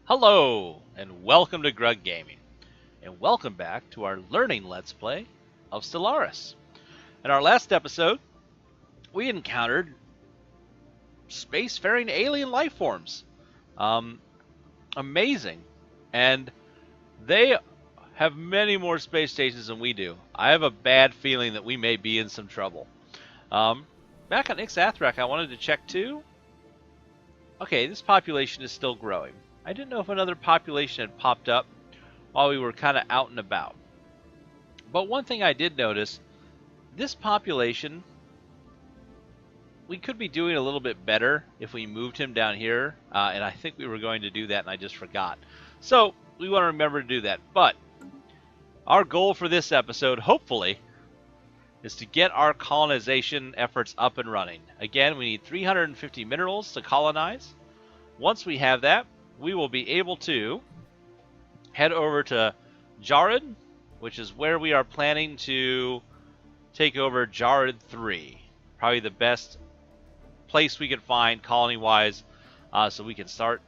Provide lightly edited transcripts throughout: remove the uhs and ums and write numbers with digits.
Hello, and welcome to Grug Gaming, and welcome back to our learning Let's Play of Stellaris. In our last episode, we encountered spacefaring alien life forms. Amazing. And they have many more space stations than we do. I have a bad feeling that we may be in some trouble. Back on Ixathrak, I wanted to check too. Okay, this population is still growing. I didn't know if another population had popped up while we were kind of out and about. But one thing I did notice, this population, we could be doing a little bit better if we moved him down here. And I think we were going to do that and I just forgot. So we want to remember to do that. But our goal for this episode, hopefully, is to get our colonization efforts up and running. Again, we need 350 minerals to colonize. Once we have that, we will be able to head over to Jared, which is where we are planning to take over Jared 3. Probably the best place we could find colony-wise, so we can start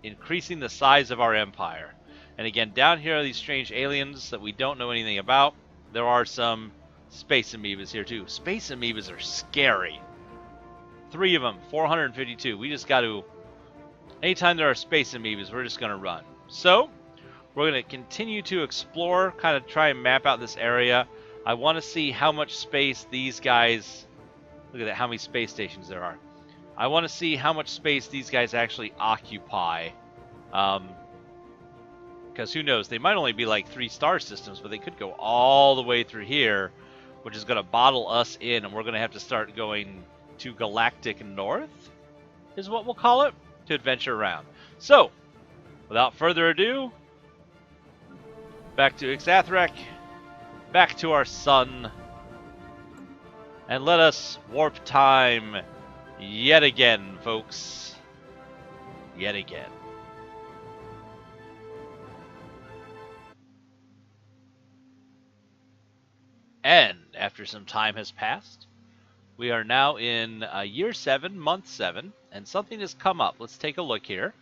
increasing the size of our empire. And again, down here are these strange aliens that we don't know anything about. There are some space amoebas here too. Space amoebas are scary. 3 of them, 452. We just got to... Anytime there are space amoebas, we're just going to run. So, we're going to continue to explore, kind of try and map out this area. I want to see how much space these guys... Look at that, how many space stations there are. I want to see how much space these guys actually occupy. Because who knows, they might only be like 3-star systems, but they could go all the way through here, which is going to bottle us in, and we're going to have to start going to Galactic North, is what we'll call it, to adventure around. So, without further ado, back to Ixathrak, back to our sun, and let us warp time yet again, folks. Yet again. And after some time has passed, we are now in year 7, month 7, and something has come up. Let's take a look here.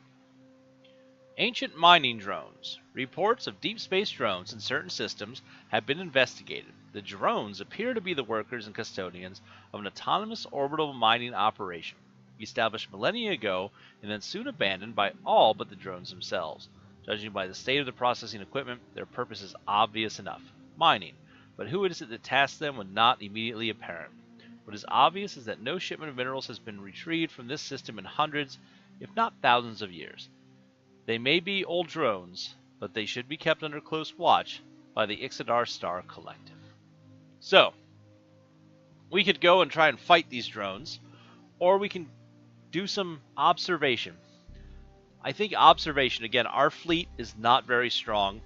Ancient mining drones. Reports of deep space drones in certain systems have been investigated. The drones appear to be the workers and custodians of an autonomous orbital mining operation, established millennia ago and then soon abandoned by all but the drones themselves. Judging by the state of the processing equipment, their purpose is obvious enough: mining. But who is it that tasks them was not immediately apparent. What is obvious is that no shipment of minerals has been retrieved from this system in hundreds, if not thousands of years. They may be old drones, but they should be kept under close watch by the Ixadar Star Collective. So, we could go and try and fight these drones, or we can do some observation. I think observation, again, our fleet is not very strong.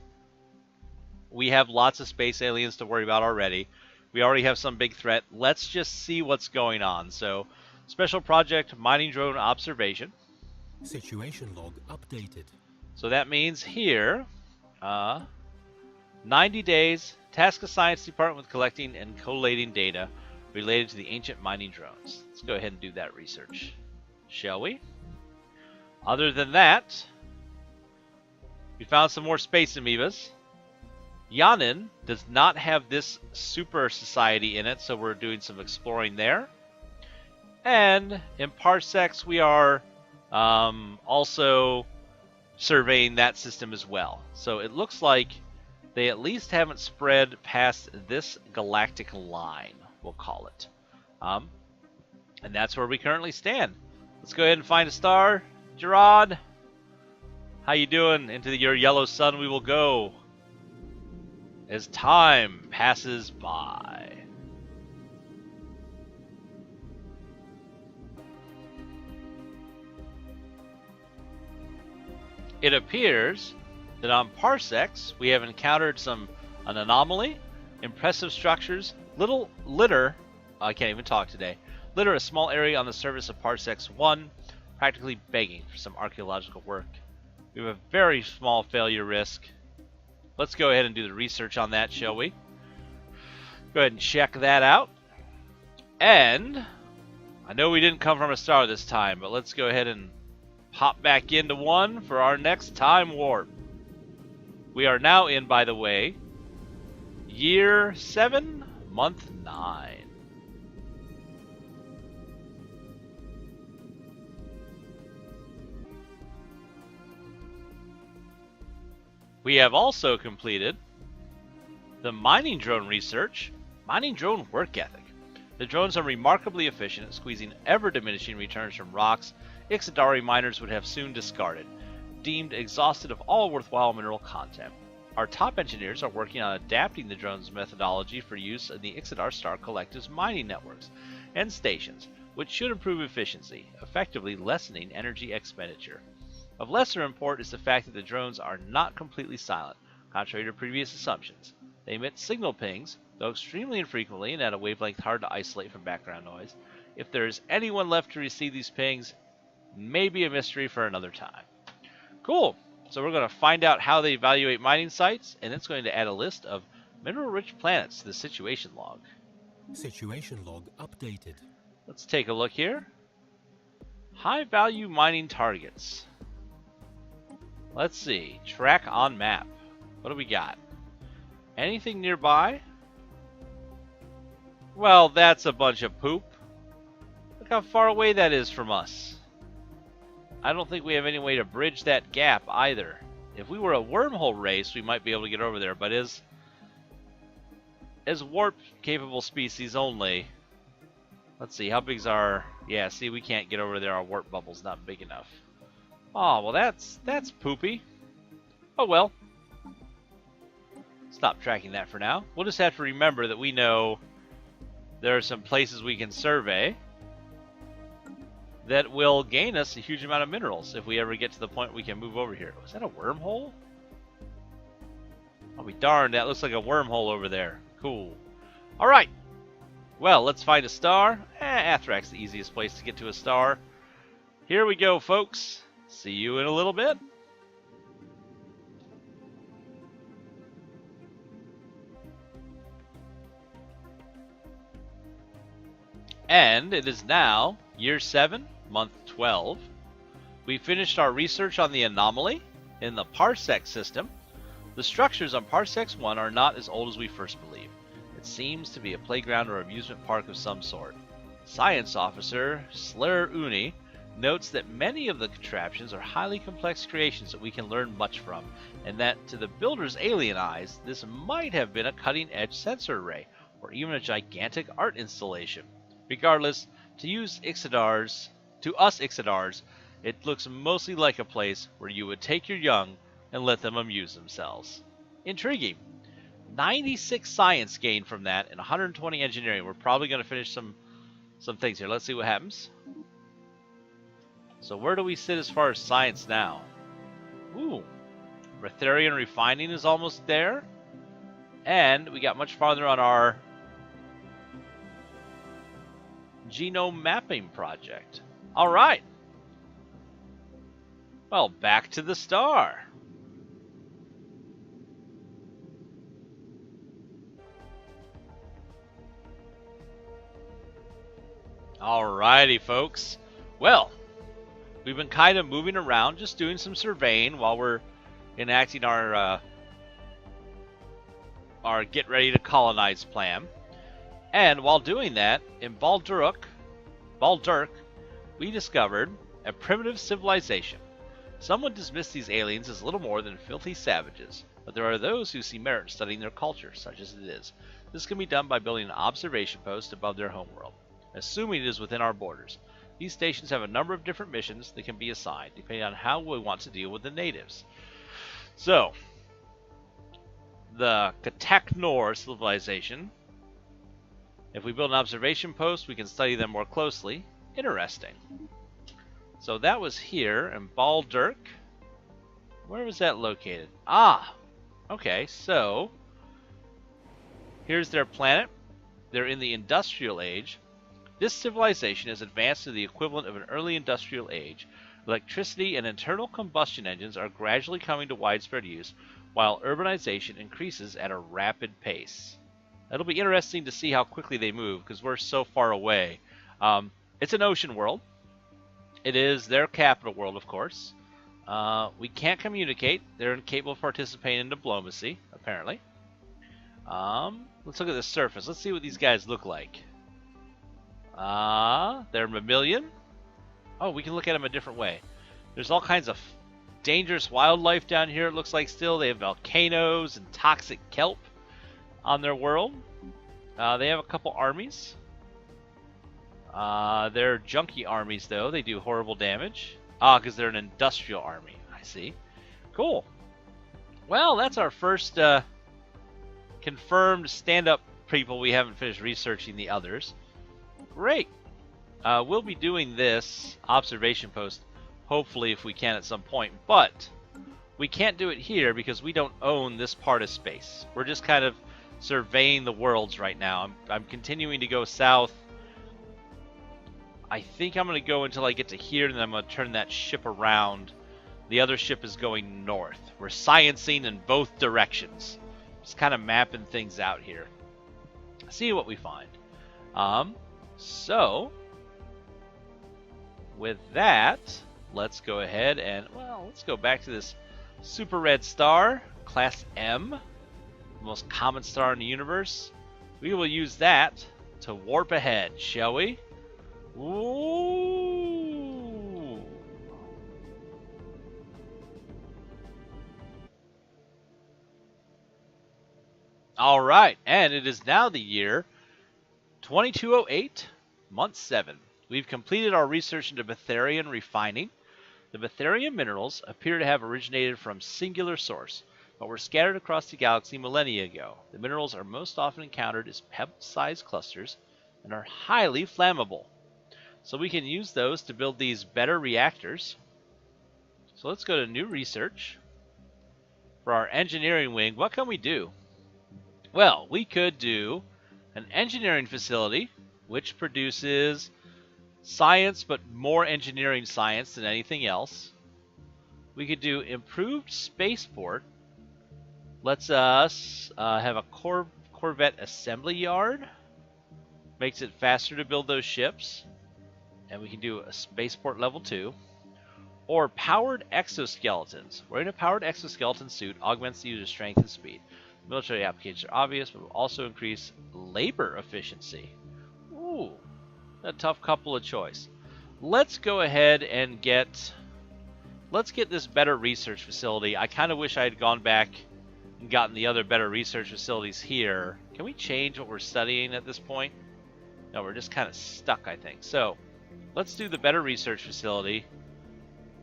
We have lots of space aliens to worry about already. We already have some big threat. Let's just see what's going on. So, special project mining drone observation. Situation log updated. So that means here, 90 days, task of science department with collecting and collating data related to the ancient mining drones. Let's go ahead and do that research, shall we? Other than that, we found some more space amoebas. Yanin does not have this super society in it, so we're doing some exploring there. And in Parsecs, we are also surveying that system as well. So it looks like they at least haven't spread past this galactic line, we'll call it. And that's where we currently stand. Let's go ahead and find a star. Gerard, how you doing? Into your yellow sun we will go as time passes by. It appears that on Parsecs we have encountered an anomaly, impressive structures, little litter, I can't even talk today, litter a small area on the surface of Parsecs 1, practically begging for some archaeological work. We have a very small failure risk. Let's go ahead and do the research on that, shall we? Go ahead and check that out. And I know we didn't come from a star this time, but let's go ahead and hop back into one for our next time warp. We are now in, by the way, year 7, month 9. We have also completed the mining drone research, mining drone work ethic. The drones are remarkably efficient at squeezing ever-diminishing returns from rocks Ixodari miners would have soon discarded, deemed exhausted of all worthwhile mineral content. Our top engineers are working on adapting the drone's methodology for use in the Ixodar Star Collective's mining networks and stations, which should improve efficiency, effectively lessening energy expenditure. Of lesser import is the fact that the drones are not completely silent, contrary to previous assumptions. They emit signal pings, though extremely infrequently and at a wavelength hard to isolate from background noise. If there is anyone left to receive these pings, may be a mystery for another time. Cool. So we're going to find out how they evaluate mining sites, and it's going to add a list of mineral-rich planets to the situation log. Situation log updated. Let's take a look here. High-value mining targets. Let's see. Track on map. What do we got? Anything nearby? Well, that's a bunch of poop. Look how far away that is from us. I don't think we have any way to bridge that gap either. If we were a wormhole race, we might be able to get over there, but as warp-capable species only. Let's see, how big's our... Yeah, see, we can't get over there. Our warp bubble's not big enough. Oh, well, that's poopy. Oh, well. Stop tracking that for now. We'll just have to remember that we know there are some places we can survey that will gain us a huge amount of minerals if we ever get to the point we can move over here. Was that a wormhole? I'll be darned, that looks like a wormhole over there. Cool. Alright. Well, let's find a star. Athrak's the easiest place to get to a star. Here we go, folks. See you in a little bit. And it is now year 7, month 12. We finished our research on the anomaly in the Parsec system. The structures on Parsecs 1 are not as old as we first believed. It seems to be a playground or amusement park of some sort. Science officer Slayer Uni notes that many of the contraptions are highly complex creations that we can learn much from, and that to the builder's alien eyes, this might have been a cutting-edge sensor array, or even a gigantic art installation. Regardless, to us Ixodars, it looks mostly like a place where you would take your young and let them amuse themselves. Intriguing. 96 science gained from that and 120 engineering. We're probably going to finish some things here. Let's see what happens. So where do we sit as far as science now? Ooh. Retherian refining is almost there. And we got much farther on our genome mapping project. All right. Well, back to the star. Alrighty, folks. Well, we've been kind of moving around, just doing some surveying while we're enacting our get ready to colonize plan. And while doing that, in Baldurk, we discovered a primitive civilization. Some would dismiss these aliens as little more than filthy savages, but there are those who see merit in studying their culture, such as it is. This can be done by building an observation post above their homeworld, assuming it is within our borders. These stations have a number of different missions that can be assigned, depending on how we want to deal with the natives. So, the Kataknor civilization. If we build an observation post, we can study them more closely. Interesting. So that was here in Baldurk. Where was that located? Ah! Okay, so here's their planet. They're in the Industrial Age. This civilization is advanced to the equivalent of an early Industrial Age. Electricity and internal combustion engines are gradually coming to widespread use, while urbanization increases at a rapid pace. It'll be interesting to see how quickly they move, because we're so far away. It's an ocean world, It is their capital world, of course. We can't communicate. They're incapable of participating in diplomacy, apparently. Let's look at the surface. Let's see what these guys look like. They're mammalian. Oh, we can look at them a different way. There's all kinds of dangerous wildlife down here, it looks like still. They have volcanoes and toxic kelp on their world. They have a couple armies. They're junky armies, though. They do horrible damage. Because they're an industrial army. I see. Cool. Well, that's our first confirmed stand-up people. We haven't finished researching the others. Great. We'll be doing this observation post, hopefully, if we can at some point. But we can't do it here because we don't own this part of space. We're just kind of surveying the worlds right now. I'm continuing to go south. I think I'm going to go until I get to here, and then I'm going to turn that ship around. The other ship is going north. We're sciencing in both directions. Just kind of mapping things out here. See what we find. So, with that, let's go ahead and, well, let's go back to this super red star, class M, the most common star in the universe. We will use that to warp ahead, shall we? Ooh. All right, and it is now the year 2208, month 7. We've completed our research into Betharian refining. The Betharian minerals appear to have originated from singular source, but were scattered across the galaxy millennia ago. The minerals are most often encountered as pebble-sized clusters and are highly flammable. So we can use those to build these better reactors. So let's go to new research. For our engineering wing, what can we do? Well, we could do an engineering facility, which produces science, but more engineering science than anything else. We could do improved spaceport. Lets us have a Corvette assembly yard. Makes it faster to build those ships. And we can do a spaceport level 2. Or powered exoskeletons. Wearing a powered exoskeleton suit augments the user's strength and speed. Military applications are obvious, but will also increase labor efficiency. Ooh, a tough couple of choice. Let's go ahead and get this better research facility. I kind of wish I had gone back and gotten the other better research facilities here. Can we change what we're studying at this point? No, we're just kind of stuck, I think. So, let's do the better research facility.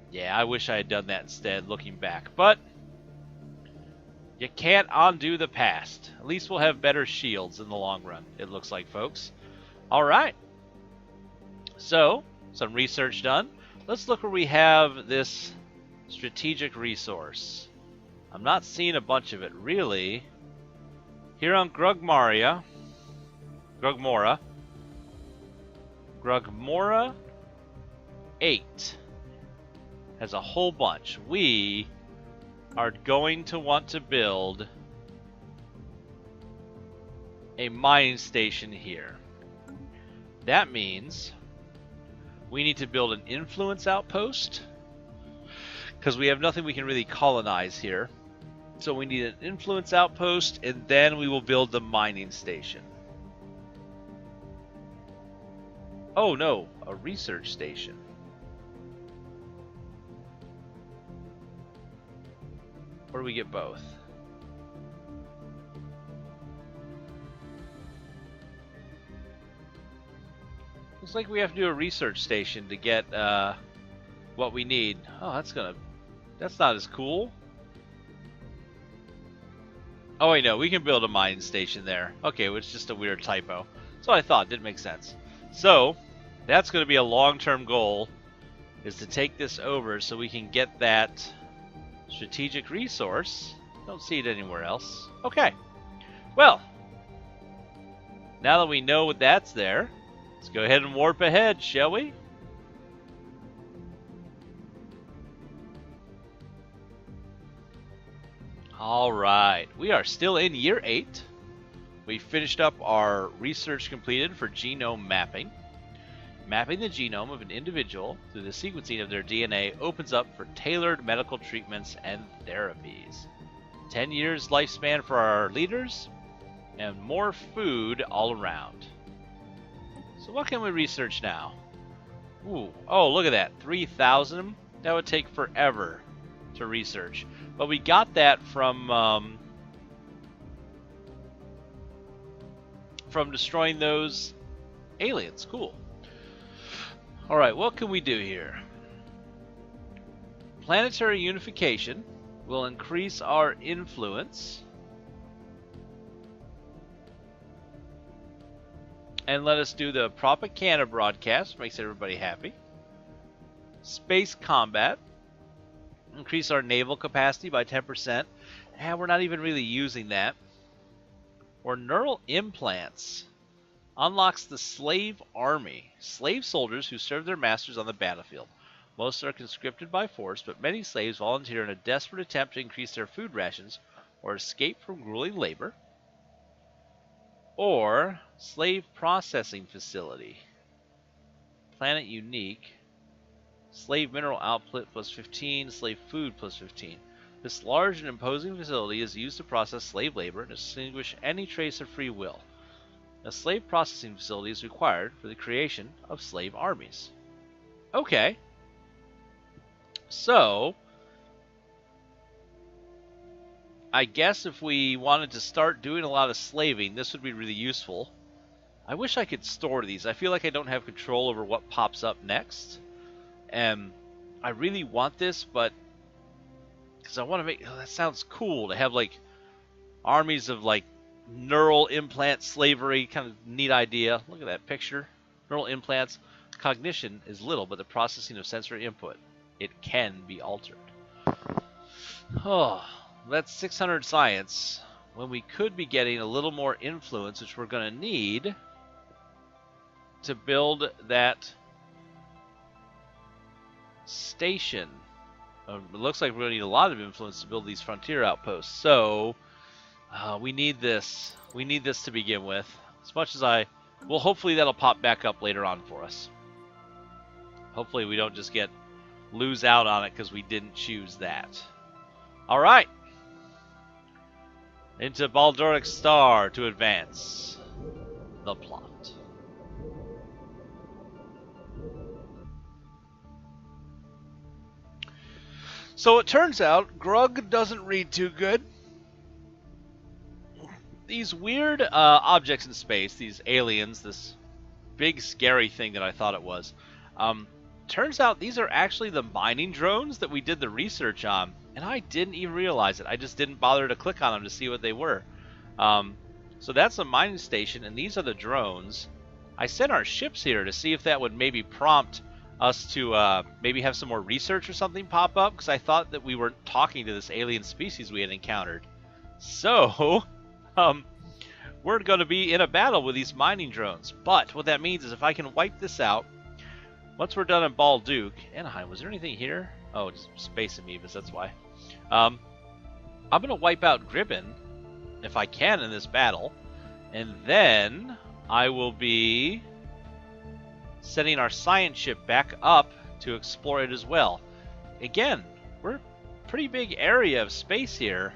Yeah, I wish I had done that instead, looking back. But you can't undo the past. At least we'll have better shields in the long run, it looks like, folks. All right. So, some research done. Let's look where we have this strategic resource. I'm not seeing a bunch of it, really. Here on Grugmora 8 has a whole bunch. We are going to want to build a mining station here. That means we need to build an influence outpost because we have nothing we can really colonize here. So we need an influence outpost, and then we will build the mining station. Oh no, a research station. Or do we get both? Looks like we have to do a research station to get what we need. Oh, that's not as cool. Oh wait, no, we can build a mining station there. Okay, well, it's just a weird typo. So I thought, didn't make sense. So that's going to be a long-term goal, is to take this over so we can get that strategic resource. Don't see it anywhere else. Okay. Well, now that we know what that's there, let's go ahead and warp ahead, shall we? Alright, we are still in year 8. We finished up our research completed for genome mapping. Mapping the genome of an individual through the sequencing of their DNA opens up for tailored medical treatments and therapies. 10 years lifespan for our leaders, and more food all around. So what can we research now? Ooh, oh, look at that. 3,000? That would take forever to research. But we got that from destroying those aliens. Cool. Alright, what can we do here? Planetary unification will increase our influence and let us do the propaganda broadcast. Makes everybody happy. Space combat. Increase our naval capacity by 10%. We're not even really using that. Or neural implants. Unlocks the slave army. Slave soldiers who serve their masters on the battlefield. Most are conscripted by force, but many slaves volunteer in a desperate attempt to increase their food rations or escape from grueling labor. Or slave processing facility. Planet unique. Slave mineral output plus 15, slave food plus 15. This large and imposing facility is used to process slave labor and extinguish any trace of free will. A slave processing facility is required for the creation of slave armies. Okay. So, I guess if we wanted to start doing a lot of slaving, this would be really useful. I wish I could store these. I feel like I don't have control over what pops up next. And I really want this, but because I want to make... Oh, that sounds cool to have like armies of like neural implant slavery. Kind of neat idea. Look at that picture. Neural implants. Cognition is little, but the processing of sensory input, it can be altered. Oh, that's 600 science when we could be getting a little more influence, which we're going to need to build that station. It looks like we're going to need a lot of influence to build these frontier outposts. So we need this. We need this to begin with. As much as I... Well, hopefully that'll pop back up later on for us. Hopefully we don't just lose out on it because we didn't choose that. Alright. Into Balduric Star to advance the plot. So it turns out Grug doesn't read too good. These weird objects in space, these aliens, this big scary thing that I thought it was, turns out these are actually the mining drones that we did the research on. And I didn't even realize it. I just didn't bother to click on them to see what they were. So that's a mining station, and these are the drones. I sent our ships here to see if that would maybe prompt us to maybe have some more research or something pop up, because I thought that we were talking to this alien species we had encountered. So, we're going to be in a battle with these mining drones. But what that means is if I can wipe this out, once we're done in Balduke... Anaheim, was there anything here? Oh, just space amoebas, that's why. I'm going to wipe out Gribbon, if I can, in this battle. And then I will be sending our science ship back up to explore it as well. Again, we're a pretty big area of space here.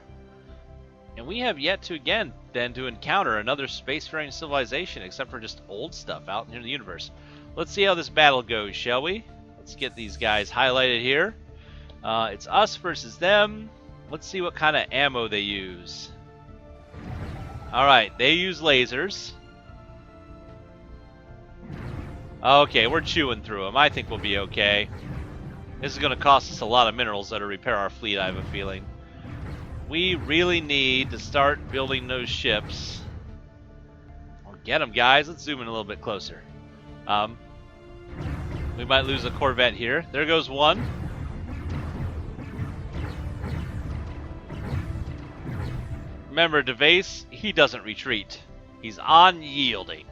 And we have yet to, again, then to encounter another spacefaring civilization, except for just old stuff out in the universe. Let's see how this battle goes, shall we? Let's get these guys highlighted here. It's us versus them. Let's see what kind of ammo they use. Alright, they use lasers. Okay, we're chewing through them. I think we'll be okay. This is going to cost us a lot of minerals to repair our fleet, I have a feeling. We really need to start building those ships. Well, get them, guys. Let's zoom in a little bit closer. We might lose a Corvette here. There goes one. Remember, DeVace, he doesn't retreat. He's unyielding.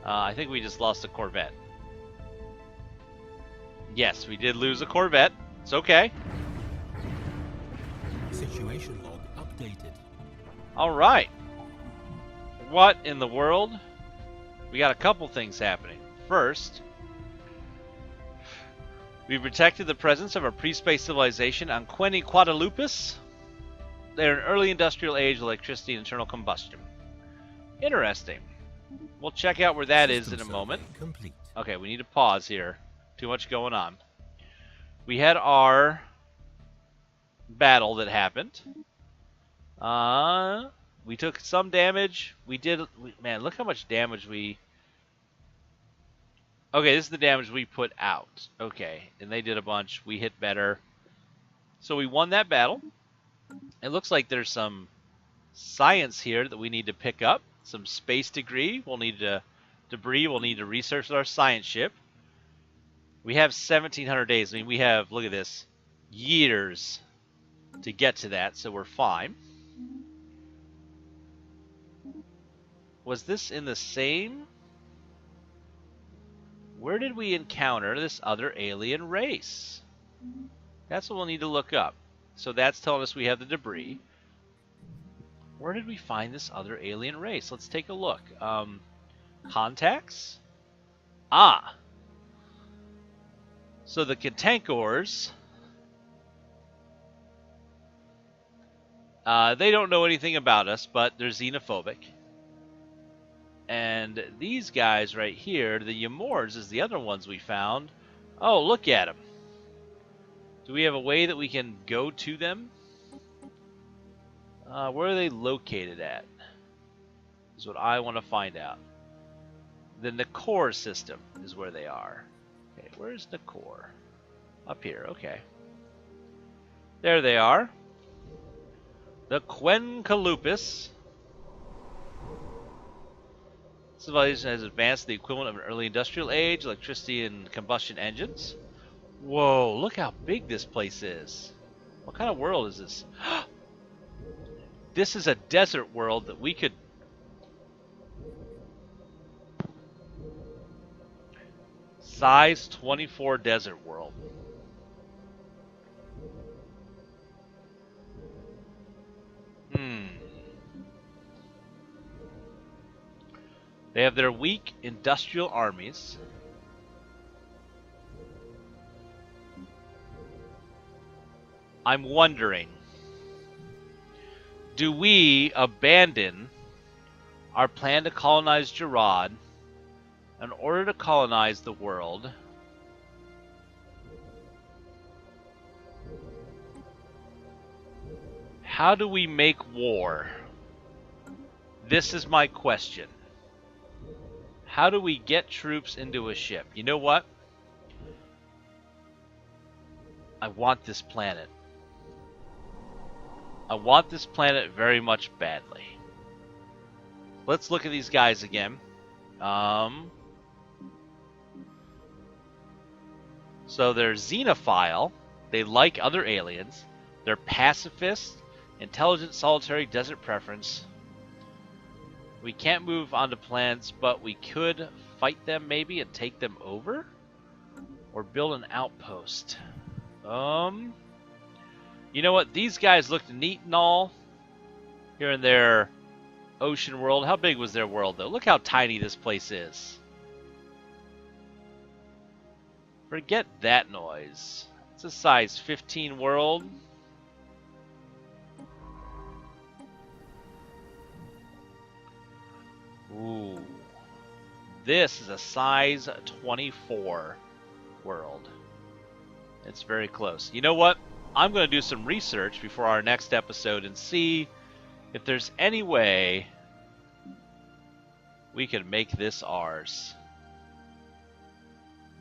I think we just lost a Corvette. Yes, we did lose a Corvette. It's okay. Situation log updated. Alright. What in the world? We got a couple things happening. First, We detected the presence of a pre-space civilization on Queni Quadalupus. They're an early industrial age electricity and internal combustion. Interesting. We'll check out where that is in a moment. Complete. Okay, we need to pause here. Too much going on. We had our battle that happened. We took some damage. Man, look how much damage we... Okay, this is the damage we put out. Okay, and they did a bunch. We hit better. So we won that battle. It looks like there's some science here that we need to pick up. Some space debris. Debris. We'll need to research our science ship. We have 1,700 days. I mean, we have, look at this, years to get to that, so we're fine. Was this in the same... Where did we encounter this other alien race? That's what we'll need to look up. So that's telling us we have the debris. Where did we find this other alien race? Let's take a look. Contacts? Ah! So the Katankors... they don't know anything about us, but they're xenophobic. And these guys right here, the Ymors, is the other ones we found. Oh, look at them. Do we have a way that we can go to them? Where are they located at? Is what I want to find out. The Nakor system is where they are. Okay, where's Nakor? Up here, okay. There they are. The Quenkalupus. Civilization has advanced the equivalent of an early industrial age, electricity and combustion engines. Whoa, look how big this place is. What kind of world is this? This is a desert world that we could... Size 24 desert world. They have their weak industrial armies. I'm wondering, do we abandon our plan to colonize Gerard in order to colonize the world? How do we make war? This is my question. How do we get troops into a ship? You know what? I want this planet. I want this planet very much badly. Let's look at these guys again. So they're xenophile. They like other aliens. They're pacifist, intelligent, solitary, desert preference. We can't move onto planets, but we could fight them maybe and take them over? Or build an outpost. You know what? These guys looked neat and all. Here in their ocean world. How big was their world, though? Look how tiny this place is. Forget that noise. It's a size 15 world. Ooh. This is a size 24 world. It's very close. You know what? I'm going to do some research before our next episode and see if there's any way we can make this ours.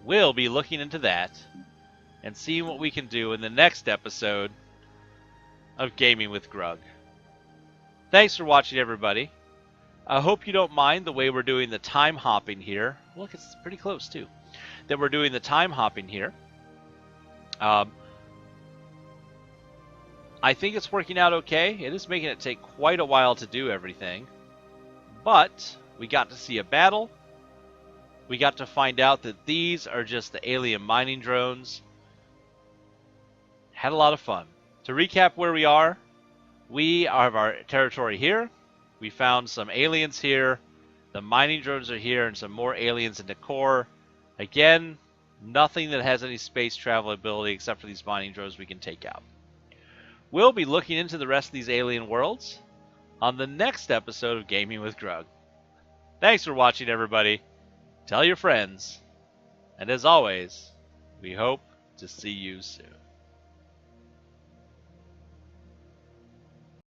We'll be looking into that and seeing what we can do in the next episode of Gaming with Grug. Thanks for watching, everybody. I hope you don't mind the way we're doing the time hopping here. Look, it's pretty close, too. That we're doing the time hopping here. I think it's working out okay. It is making it take quite a while to do everything. But we got to see a battle. We got to find out that these are just the alien mining drones. Had a lot of fun. To recap where we have our territory here. We found some aliens here. The mining drones are here and some more aliens in the core. Again, Nothing that has any space travel ability except for these mining drones we can take out. We'll be looking into the rest of these alien worlds on the next episode of Gaming with Grug. Thanks for watching, everybody. Tell your friends. And as always, we hope to see you soon.